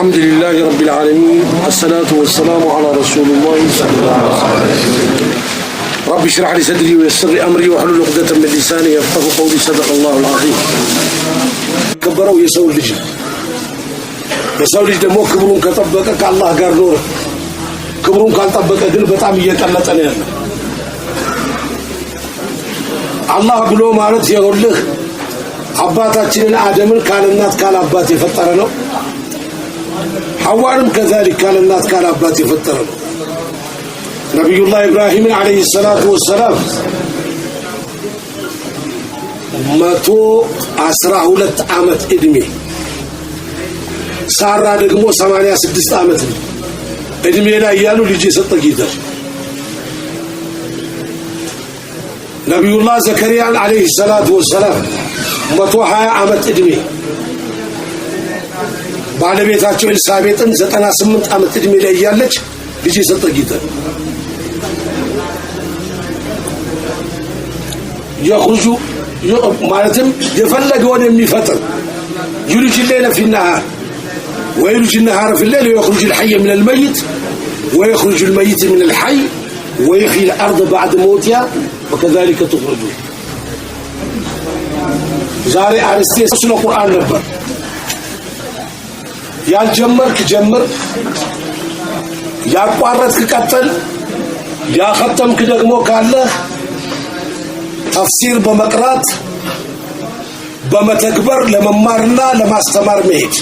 الحمد لله رب العالمين والصلاة والسلام على رسول الله صلى الله عليه وسلم رب اشرح لي صدري ويسر لي أمري واحلل عقدة من لساني يفقهوا قولي صدق الله العظيم كبروا يسوي الجن يسوي الجن مو كبرون كطبقك الله قال نور كبرون كان طبقك ግን በጣም እየቀለጠ ነው ያለው አላህ ብሎ ማለት ይኸውልህ አባታችንን አደምን ካለናት ካላባት የፈጠረ ነው حوارم كذلك كان الناس كان أبات يفترن نبي الله إبراهيم عليه الصلاة والسلام ماتو أسرع ولت عامت إدمي صار رادقمو 86 عامت إدمي لا يالو لجي ستقيدر نبي الله زكريا عليه الصلاة والسلام ماتو حياة عامت إدمي ባለቤታቸው ኤልሳቤጥን 98 ዓመት እድሜ ላይ ያለች ልጅ ሰጠጊተ يخرج ማለትም የፈለገውን የሚፈጥር يولج الليل في النهار ويولج النهار في الليل ويخرج الحي من الميت ويخرج الميت من الحي ويحيي الأرض بعد موتها وكذلك تخرجون ዛሬ አርስቴ ስለ ቁርአን ነበር ያልጀመርክ ጀምር ያቋረጥክ ቀጥል ያختمክ ደግሞ ካለ ተፍሲር በመቅራት በመተግበር ለመማርና ለማስተማር መሄድ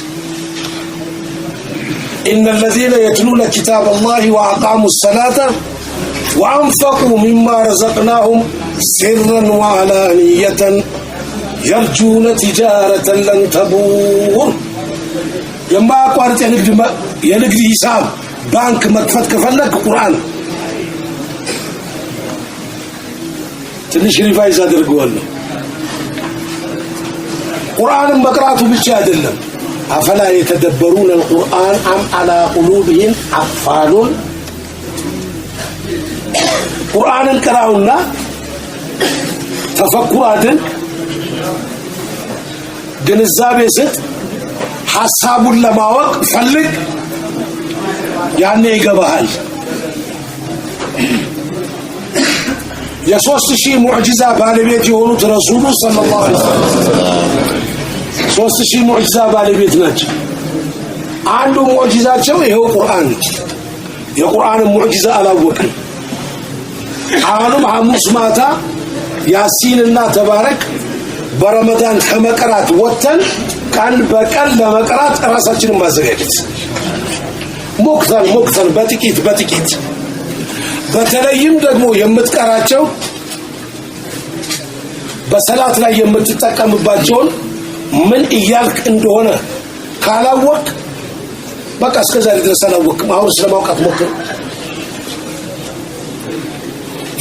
إن الذين يتلون كتاب الله وأقاموا الصلاة وأنفقوا مما رزقناهم سرا وعلانية يرجون تجارة لن تبور يما أقوارت ينقد حساب بانك مكفت كفلك قرآن تنش رفايز هذا القول قرآن مقراته بالشهاد لهم أفلا يتدبرون القرآن أم على قلوبهم أقفال قرآن الكراهنا تفكرات جنزابي ست حسابون لماوق فلق يعني يقبهال يسوس شيء معجزة بالبيت يقولوا رسوله صلى الله عليه وسلم سوس شيء معجزة بالبيت ناج عنده معجزات شوي هو قرآن يا قرآن معجزة على وكل عالم عموس ماتا ياسين الله تبارك برمضان كمقرات وطن كان بقل لمقرات راساችን ማዘጋጀት ሞክተን በጥቂት በተለይም ደግሞ የምትቀራቸው በሰላት ላይ የምትጠቀምባቸው ምን እያልክ እንደሆነ ካላወቅ በቃ እስከዛሬ ድረስ አላወቅም አሁን ስለማውቃት ሞክር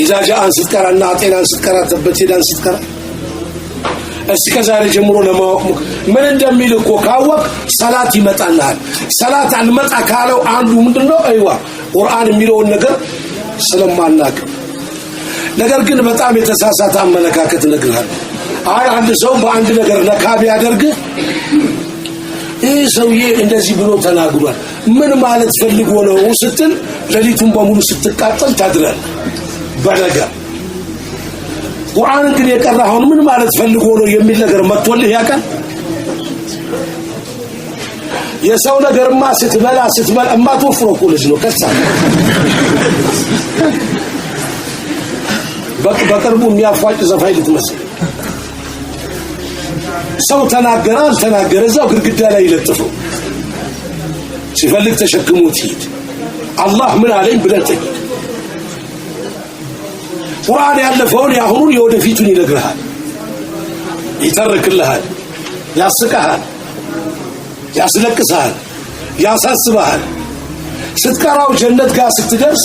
إذا جاء ستكرنا أعطينا ستكرات تبتيدان ستكرات እስከዛሬ ጀምሮ ለማወቅ ምን እንደሚልኮ ካወቅ ሰላት ይመጣልሃል ሰላት አልመጣ ካለው አንዱ ምንድነው አይዋ ቁርአን የሚለው ነገር ስለማናቅ ነገር ግን በጣም የተሳሳተ አመለካከት ነግርሃል አይ አንድ ሰው በአንድ ነገር ነካብ ያደርግ ይህ ሰውዬ እንደዚህ ብሎ ተናግሯል ምን ማለት ፈልጎ ነው ስትል ለሊቱን በሙሉ ስትቃጠል ታድራል በነገር ቁርአን ግን የቀራውን ምን ማለት ፈልጎ ነው የሚል ነገር መጥቶልህ ያቀን የሰው ነገርማ ስትበላ እማትወፍሮ እኮ ልጅ ነው ከሳ በቅርቡ የሚያፋጭ ዘፋኝ ልትመስል ሰው ተናገረ አልተናገረ እዛው ግድግዳ ላይ ይለጥፈው ሲፈልግ ተሸክሞት ይሄድ አላህ ምን አለኝ ብለህ ጠይቅ ቁርአን ያለፈውን ያሁኑን የወደፊቱን ይነግርሃል ይተርክልሃል ያስቀሃል ያስለቅስሃል ያሳስብሃል ስትቀራው ጀነት ጋር ስትደርስ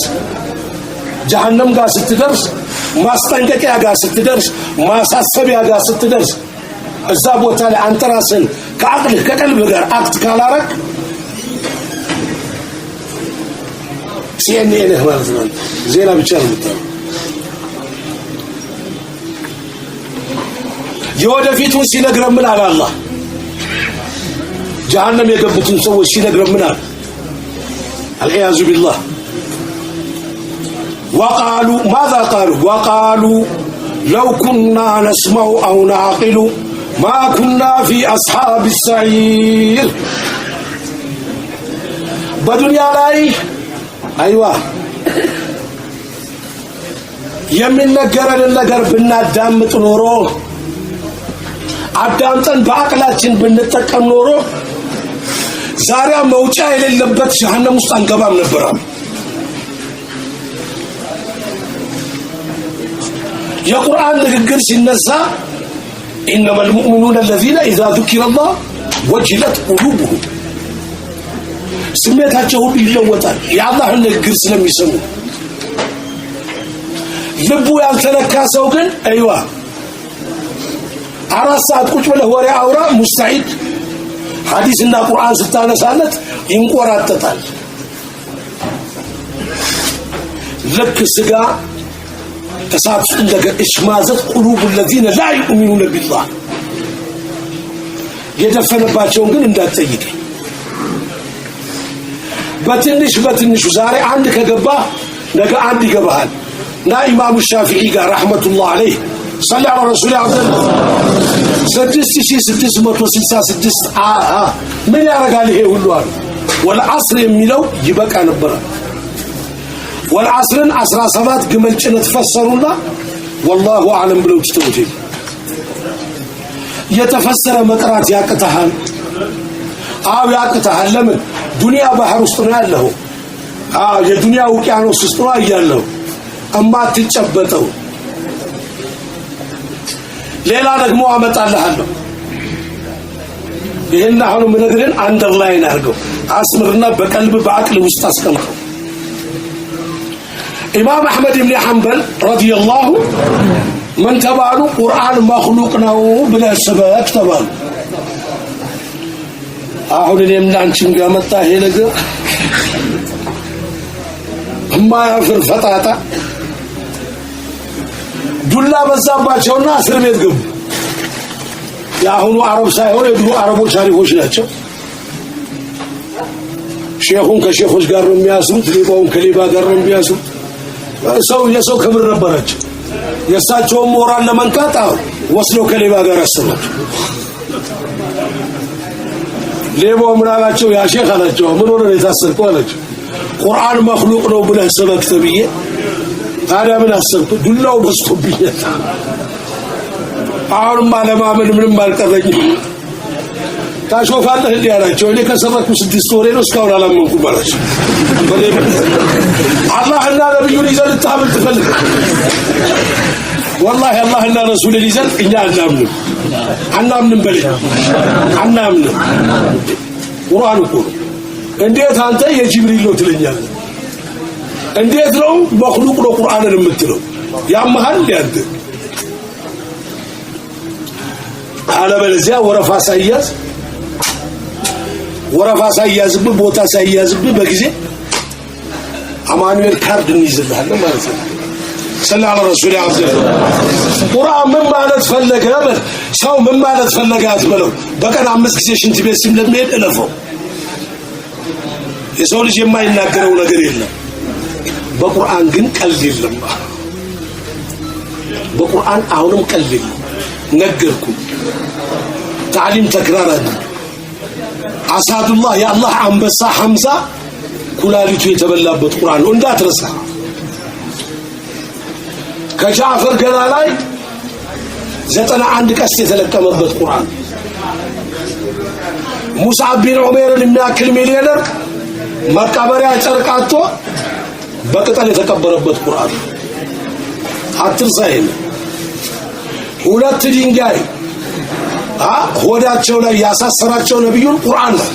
ጀሃነም ጋር ስትደርስ ማስጠንቀቂያ ጋር ስትደርስ ማሳሰቢያ ጋር ስትደርስ እዛ ቦታ ላይ አንተ ራስን ከአቅልህ ከቀልብህ ጋር አክት ካላረክ ሲኤንኤን ማለት ነው ዜና ብቻ ነው የምታየው የወደፊቱን ሲነግረን ምን አለ አላህ ጀሃነም የገቡትን ሰዎች ሲነግረን ምን አለ العياذ بالله وقالوا ماذا قالوا وقالوا لو كنا نسمع أو نعقل ما كنا في أصحاب السعير بدنيا لاي أيوة يمن نجرن النجر بنادمت نورو عدامتن بعقلاتين بنتكم نورو زاريا موجة የሌለበት ጀሃነም ውስጥ አንገባም ነበር የቁርአን ንግግር ሲነሳ انما المؤمنون الذين اذا ذكر الله وجلت قلوبهم ስሜታቸው ሁሉ ይለወጣል የአላህን ንግግር ስለሚሰሙ ልቡ ያልተነካ ሰው ግን አይዋ አራት ሰዓት ቁጭ ብለህ ወሬ አውራ ሙስተዒድ ሐዲስና ቁርአን ስታነሳለት ይንቆራጠጣል ልክ ስጋ ተሳትፍ እንደገ እሽማዘት قلوب الذين لا يؤمنون بالله የደፈነባቸውን ግን እንዳትጠይቀኝ በትንሽ ዛሬ አንድ ከገባ ነገ አንድ ይገባሃል ና ኢማሙ ሻፊዒ ጋር ረህመቱላህ ዐለይህ صلى على رسول الله 6666 ምን ያረጋል ይሄ ሁሉ አሉ والعصر የሚለው ይበቃ ነበር والعصرን 17 ግመል ጭነት ፈሰሩና والله اعلم ብለው ትተውት የተፈሰረ መቅራት ያቅታሃል አው ያቅታሃል ለምን ዱንያ ባህር ውስጥ ነው ያለው የዱንያ ውቅያኖስ ውስጥ ነው ያለው እማ ትጨበጠው ሌላ ደግሞ አመጣልሃለሁ ይሄን አሁን ምንግርን አንደርላይን አድርገው አስምርና በቀልብ በአቅል ውስጥ አስቀምጠው ኢማም አህመድ ኢብኑ ሐንበል ረዲየላሁ من ተባሉ ቁርአን መخلوق ነው ብለህ ሰበክ ተባሉ አሁን እኔም ላንቺን ጋር መጣ ይሄ ነገር ማያፍር ፈጣጣ ዱላ በዛባቸውና እስር ቤት ገቡ ያሁኑ አረብ ሳይሆን የድሮ አረቦች አሪፎች ናቸው ሼኹን ከሼኾች ጋር ነው የሚያስሩት ሌባውን ከሌባ ጋር ነው የሚያስሩት ሰው የሰው ክብር ነበራቸው የሳቸው ሞራል ለመንካት ወስሎ ከሌባ ጋር አሰሩት ሌባው ምን አላቸው ያ ሼኽ አላቸው ምን ሆነ የታሰርከው አላቸው ቁርአን መخلوق ነው ብለህ ሰበክ ተብዬ ታዲያ ምን አሰብኩ ዱላው በስቶብኛል አሁን ማለማመን ምንም አልቀረኝም ታሾፋለህ እንዴ አላቸው እኔ ከሰበኩ 6 ወሬ ነው እስካሁን አላመንኩም አላቸው አላህና ነብዩን ይዘን ተሐመል ተፈልግ والله አላህና ረሱልን ይዘን እኛ አናምንም በል አናምንም ቁርአን እኮ እንዴት አንተ የጅብሪል ነው ትለኛለህ እንዴት ነው መخلوق ነው ቁርአንን የምትለው ያመሃል ያንተ አለበለዚያ ወረፋ ሳይያዝብ ቦታ ሳይያዝብ በጊዜ አማኑኤል ካርድ እንይዝልሃለን ማለት ነው ሰለላሁ ዐለይሂ ወሰለም አብደል ቁርአን ምን ማለት ፈለገ ሰው ምን ማለት ፈለገ አትበለው በቀን 5 ጊዜ ሽንት ቤት ሲለምድ እለፈው የሰው ልጅ የማይናገረው ነገር የለም በቁርአን ግን ቀልድ የለም በቁርአን አሁንም ቀልድ የለም ነገርኩ تعليم تكرار አሳዱላህ የአላህ አንበሳ ሐምዛ ኩላሊቱ የተበላበት ቁርአን ነው እንዳትረሳ ከጃፈር ገና ላይ 91 ቀስት የተለቀመበት ቁርአን ሙሳ ቢን ዑመርን የሚያክል ሚሊዮነር መቃበሪያ ጨርቃቶ በቅጠል የተቀበረበት ቁርአን አትርሳ ይሄን ሁለት ድንጋይ ሆዳቸው ላይ ያሳሰራቸው ነብዩን ቁርአን ነው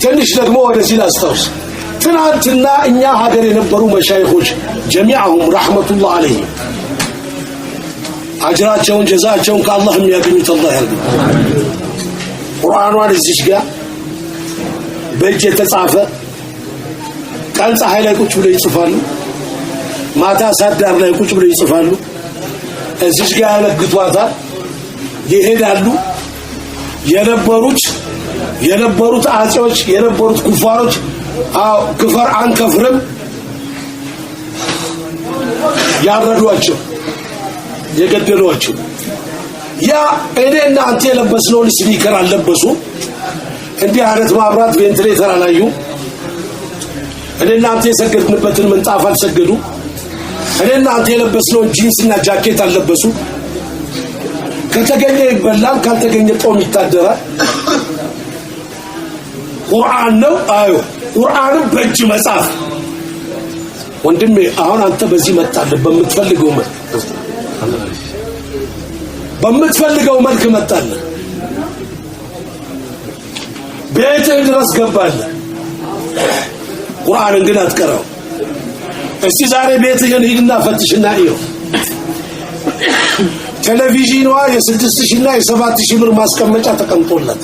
ትንሽ ደግሞ ወደዚህ ላስታውስ ትናንትና እኛ ሀገር የነበሩ መሻይኾች ጀሚዓሁም ረህመቱላህ ዐለይሂም አጅራቸውን ጀዛቸውን ከአላህ የሚያገኙት አላህ ያርግ ቁርአኑን እዚህ ጋር በእጅ የተጻፈ ቀን ፀሐይ ላይ ቁጭ ብለው ይጽፋሉ ማታ ሳዳር ላይ ቁጭ ብለው ይጽፋሉ እዚህ ጋር ያለግቷታል ይሄዳሉ የነበሩት አጼዎች የነበሩት ኩፋሮች ክፈር አንከፍርም ያረዷቸው የገደሏቸው ያ እኔና አንተ የለበስነውን ስፒከር አልለበሱ እንዲህ አይነት ማብራት ቬንትሌተር አላዩ እኔና አንተ የሰገድንበትን ምንጣፍ አልሰገዱ እኔና አንተ የለበስነውን ጂንስና ጃኬት አልለበሱ ከተገኘ ይበላል ካልተገኘ ጦም ይታደራል ቁርአን ነው አዩ ቁርአንን በእጅ መጻፍ ወንድሜ አሁን አንተ በዚህ መጣለህ በምትፈልገው መልክ መጣለህ ቤትህ ድረስ ገባለህ ቁርአንን ግን አትቀራው እስቲ ዛሬ ቤትህን ሂድና ፈትሽና እዩ ቴሌቪዥኗ የ6000 እና የ7000 ብር ማስቀመጫ ተቀምጦላት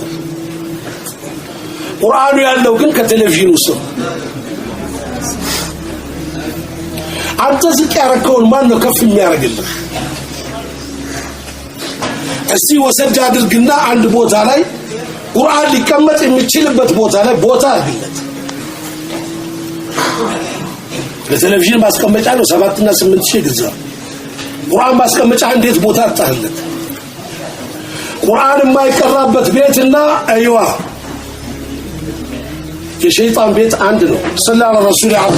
ቁርአኑ ያለው ግን ከቴሌቪዥኑ ውስጥ አንተ ዝቅ ያረከውን ማን ነው ከፍ የሚያረግልህ እስቲ ወሰድ አድርግና አንድ ቦታ ላይ ቁርአን ሊቀመጥ የሚችልበት ቦታ ላይ ቦታ አድርግለት ለቴሌቪዥን ማስቀመጫ ነው 7 እና 8 ሺህ ግዛ ቁርአን ማስቀመጫ እንዴት ቦታ አጣህለት ቁርአን የማይቀራበት ቤትና አይዋ የሸይጣን ቤት አንድ ነው ሰለላሁ ዐለይሂ ወሰለም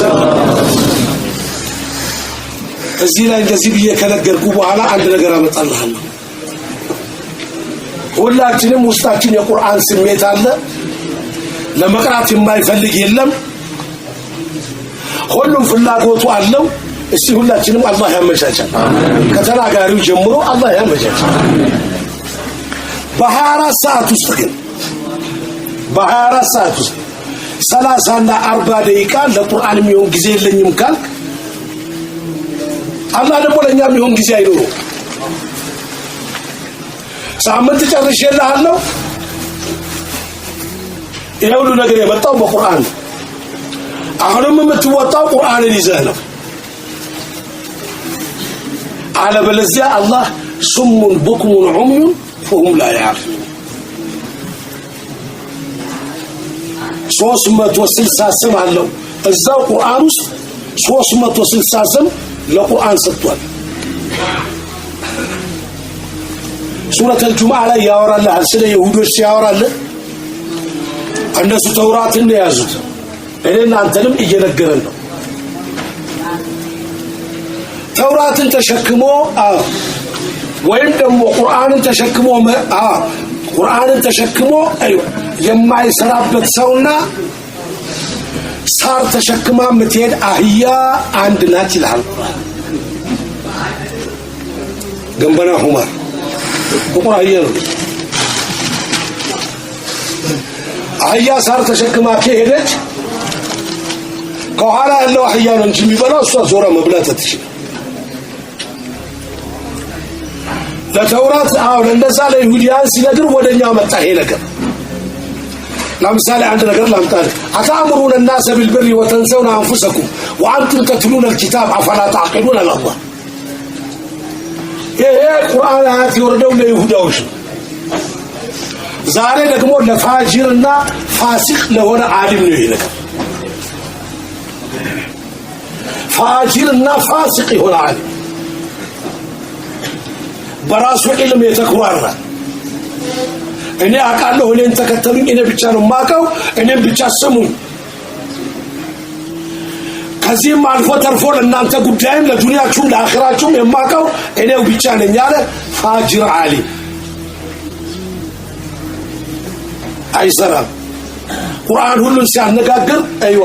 እዚህ ላይ እንደዚህ ብዬ ከነገርኩ በኋላ አንድ ነገር አመጣልሃለሁ ሁላችንም ውስጣችን የቁርአን ስሜት አለ ለመቅራት የማይፈልግ የለም ሁሉም ፍላጎቱ አለው እስቲ ሁላችንም አላህ ያመቻቻል ከተናጋሪው ጀምሮ አላህ ያመቻቻል በ24 ሰዓት ውስጥ ግን በ24 ሰዓት ውስጥ 30 እና 40 ደቂቃ ለቁርአን የሚሆን ጊዜ የለኝም ካልክ አላህ ደግሞ ለኛ የሚሆን ጊዜ አይኖረው ሳምንት ጨርሼልሃለሁ ይሄ ሁሉ ነገር የመጣው በቁርአን አሁንም የምትወጣው ቁርአንን ይዘህ ነው አለበለዚያ አላህ ሱሙን ቡክሙን ዑምዩን فهم لا يعرفون 360 ስም አለው እዛው ቁርአን ውስጥ 360 ስም ለቁርአን ሰጥቷል ሱረቱ አልጁሙዓ ላይ ያወራልሃል ስለ ይሁዶች ያወራል እነሱ ተውራትን ያዙት እኔና አንተንም እየነገረን ነው ተውራትን ተሸክሞ ወይም ደግሞ ቁርአንን ተሸክሞ የማይሰራበት ሰውና ሳር ተሸክማ ምትሄድ አህያ አንድ ናት ይላል ገንበና ዑመር ቁርአን ነው አህያ ሳር ተሸክማ ከሄደች ከኋላ ያለው አህያ ነው እንጂ የሚበላው እሷ ዞራ መብላት አትችልም ለተውራት ለነዛ ለይሁዲያን ሲነግር ወደኛ መጣ ይሄ ነገር ለምሳሌ አንድ ነገር ላምጣል አታምሩን الناس بالبر وتنسون انفسكم وانتم تتلون الكتاب افلا تعقلون الله ይሄ ቁርአን አያት ይወርደው ለይሁዳዎች ዛሬ ደግሞ ለፋጅርና ፋሲቅ ለሆነ ዓሊም ነው ይሄ ነገር ፋጅርና ፋሲቅ የሆነ ዓሊም በራሱ ዕልም የተኩራራ እኔ አቃለሁ እኔን ተከተሉኝ እኔ ብቻ ነው ማቀው እኔን ብቻ ስሙኝ ከዚህም አልፎ ተርፎ ለእናንተ ጉዳይም ለዱንያችሁም ለአኺራችሁም የማቀው እኔው ብቻ ነኝ ያለ ፋጅር ዓሊም አይሰራም ቁርአን ሁሉን ሲያነጋግር አይዋ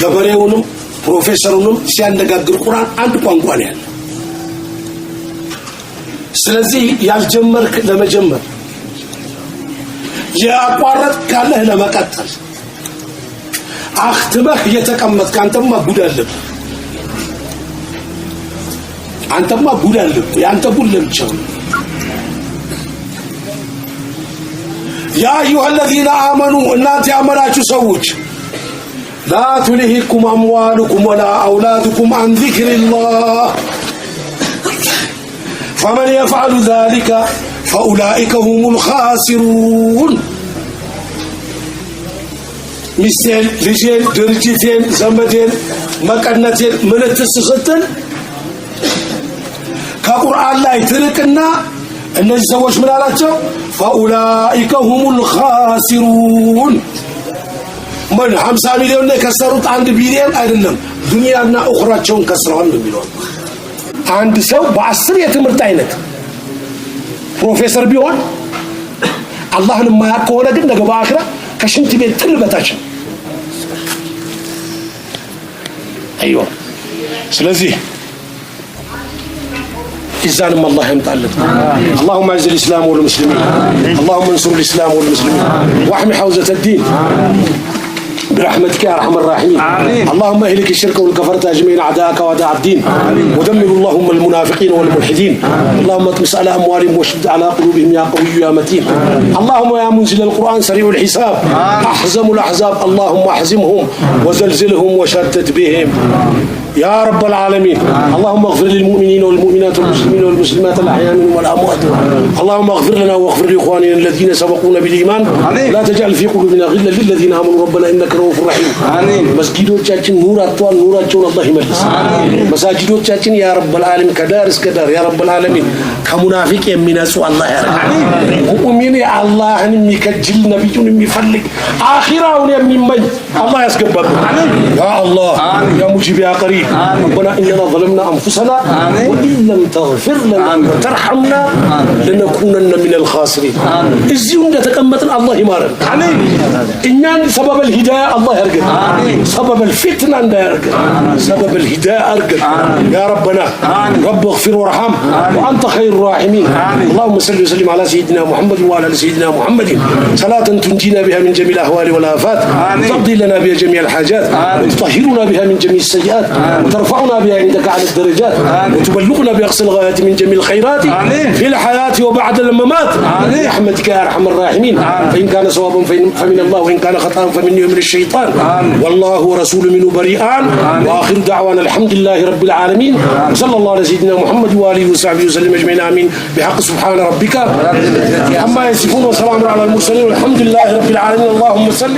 ገበሬውንም ፕሮፌሰሩንም ሲያነጋግር ቁርአን አንድ ቋንቋ ነው ያለው ስለዚህ ያልጀመርክ ለመጀመር ያቋረጥ ካለህ ለመቀጠል አختمህ የተቀመጥክ አንተማ ጉድ አለብህ አንተማ ጉድ አለብህ ያንተ ጉድ ለምቻው يا أيها الذين آمنوا እናንተ ያመናችሁ ሰዎች لا تلهكم أموالكم ولا أولادكم عن ذكر الله فمن يفعل ذلك فأولئك هم الخاسرون ሚስቴን ልጄን ድርጅቴን ዘመዴን መቀነቴን ምን ተስሰተን ከቁርአን ላይ ትርቅና እነዚህ ሰዎች ምን አላቸው فأولئك هم الخاسرون من 50 ሚሊዮን ላይ ከሰሩት 1 ቢሊዮን አይደለም ዱንያና አኺራቸውን ከስረዋል ነው የሚለው አንድ ሰው በ10 የትምህርት አይነት ፕሮፌሰር ቢሆን አላህን የማያውቅ ከሆነ ግን ነገ በአኺራ ከሽንት ቤት ትል በታች አይዋ ስለዚህ إذن الله يمتعلق اللهم اعز الإسلام والمسلمين اللهم انصر الإسلام والمسلمين واحمي حوزة الدين برحمتك يا ارحم الراحمين اللهم اهلك الشرك والكفرة اجمعين اعداءك واعداء الدين ودمر اللهم المنافقين والملحدين اللهم اطمس على اموالهم وشد على قلوبهم يا قوي يا متين اللهم يا منزل القرآن سريع الحساب احزم الاحزاب اللهم احزمهم وزلزلهم وشتت بهم يا رب العالمين اللهم اغفر للمؤمنين والمؤمنات والمسلمين والمسلمات الأحياء منهم والأموات اللهم اغفر لنا واغفر لإخواننا الذين سبقونا بالإيمان لا تجعل في قلوبنا غلا للذين آمنوا ربنا إنك رؤوف رحيم مسجدوቻችን ኑር አጥቷል ኑራቸውን አላህ ይመልስ መሳጅዶቻችን ያ ረብ العالمين ከዳር እስከ ዳር ያ ረብ العالمين ከሙናፊቅ የሚነጹ አላህ ያርጋል ሙእሚን አላህን የሚከጅል ነብዩን የሚፈልግ አኺራውን የሚመኝ አላህ ያስገባብን ያ አላህ ያ ሙጂብ ያ ቀሪብ ربنا إننا ظلمنا أنفسنا وإن لم تغفر لنا وترحمنا لنكونن من الخاسرين الزيون ده تكمتن الله يمارن إننا سبب الهداية الله يرجع سبب الفتنة ده يرجع سبب الهداية أرجع يا ربنا رب اغفر وارحم وأنت خير الراحمين اللهم صل وسلم على سيدنا محمد وعلى سيدنا محمد صلاة تنجينا بها من جميع الأهوال والآفات تقضي لنا بها جميع الحاجات وتطهرنا بها من جميع السيئات وترفعنا بها عندك على الدرجات وتبلغنا بأقصى الغايات من جميع الخيرات في الحياة وبعد الممات برحمتك يا أرحم الراحمين فإن كان صوابا فمن الله وإن كان خطأ فمني ومن الشيطان والله ورسول منه بريئان وآخر دعوانا الحمد لله رب العالمين وصلى الله على سيدنا محمد وآله وصحبه وسلم أجمعين آمين بحق سبحان ربك عما يصفون وسلام على المرسلين والحمد لله رب العالمين اللهم صل